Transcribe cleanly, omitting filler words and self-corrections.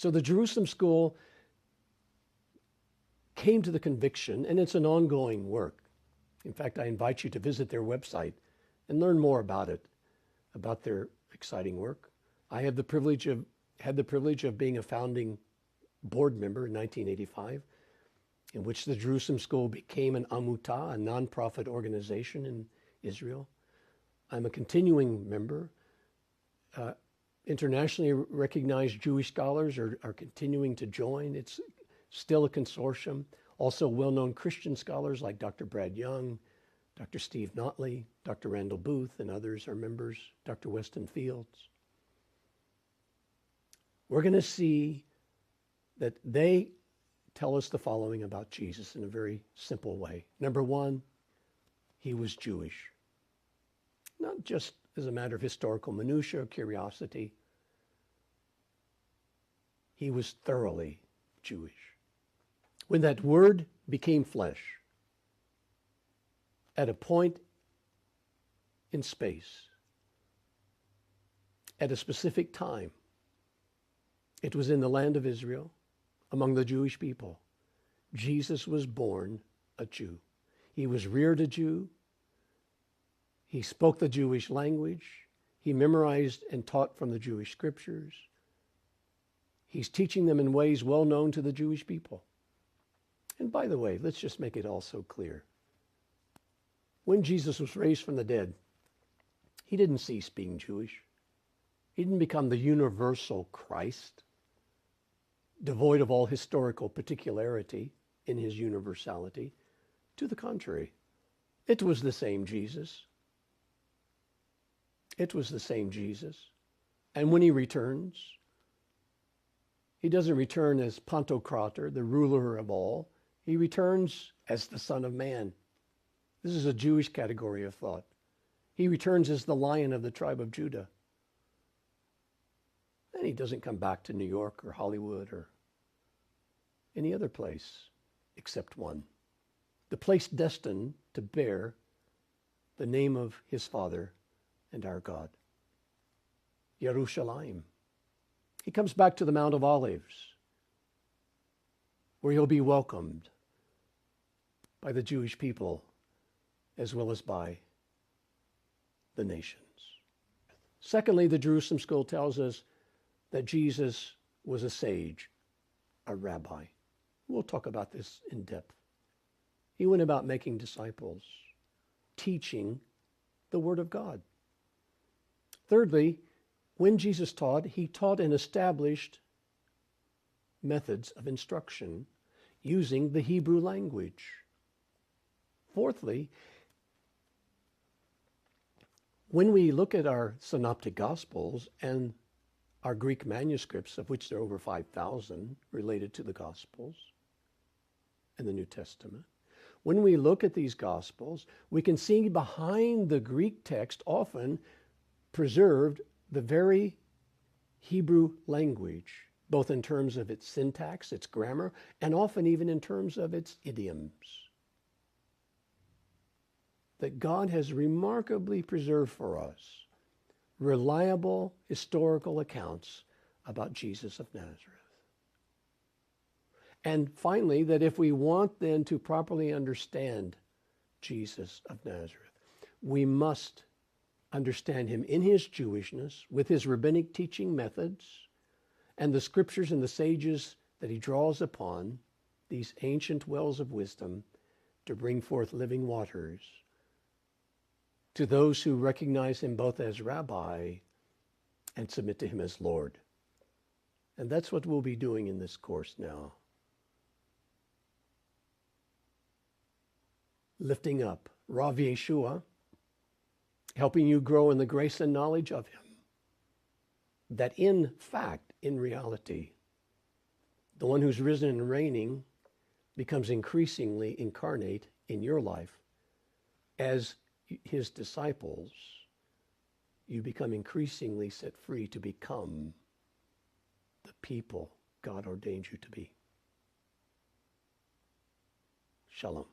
So the Jerusalem School came to the conviction, and it's an ongoing work. In fact, I invite you to visit their website and learn more about it, about their exciting work. I had the privilege of being a founding board member in 1985, in which the Jerusalem School became an Amutah, a nonprofit organization in Israel. I'm a continuing member. Internationally recognized Jewish scholars are continuing to join. It's still a consortium. Also well-known Christian scholars like Dr. Brad Young, Dr. Steve Notley, Dr. Randall Booth, and others are members, Dr. Weston Fields. We're going to see that they tell us the following about Jesus in a very simple way. Number one, he was Jewish. Not just as a matter of historical minutiae or curiosity. He was thoroughly Jewish. When that word became flesh, at a point in space, at a specific time, it was in the land of Israel, among the Jewish people. Jesus was born a Jew. He was reared a Jew. He spoke the Jewish language. He memorized and taught from the Jewish scriptures. He's teaching them in ways well known to the Jewish people. And by the way, let's just make it also clear. When Jesus was raised from the dead, he didn't cease being Jewish. He didn't become the universal Christ, devoid of all historical particularity in his universality. To the contrary, it was the same Jesus. It was the same Jesus. And when he returns, he doesn't return as Pantocrator, the ruler of all. He returns as the Son of Man. This is a Jewish category of thought. He returns as the Lion of the tribe of Judah. And he doesn't come back to New York or Hollywood or any other place except one. The place destined to bear the name of his Father and our God. Yerushalayim. He comes back to the Mount of Olives, where he'll be welcomed by the Jewish people as well as by the nations. Secondly, the Jerusalem School tells us that Jesus was a sage, a rabbi. We'll talk about this in depth. He went about making disciples, teaching the Word of God. Thirdly, when Jesus taught, he taught and established methods of instruction using the Hebrew language. Fourthly, when we look at our synoptic gospels and our Greek manuscripts, of which there are over 5,000 related to the gospels and the New Testament, when we look at these gospels, we can see behind the Greek text often preserved the very Hebrew language, both in terms of its syntax, its grammar, and often even in terms of its idioms. That God has remarkably preserved for us reliable historical accounts about Jesus of Nazareth. And finally, that if we want then to properly understand Jesus of Nazareth, we must understand him in his Jewishness, with his rabbinic teaching methods, and the scriptures and the sages that he draws upon, these ancient wells of wisdom, to bring forth living waters to those who recognize him both as rabbi and submit to him as Lord. And that's what we'll be doing in this course now. Lifting up Rav Yeshua, helping you grow in the grace and knowledge of him. That in fact, in reality, the one who's risen and reigning becomes increasingly incarnate in your life. As his disciples, you become increasingly set free to become the people God ordained you to be. Shalom.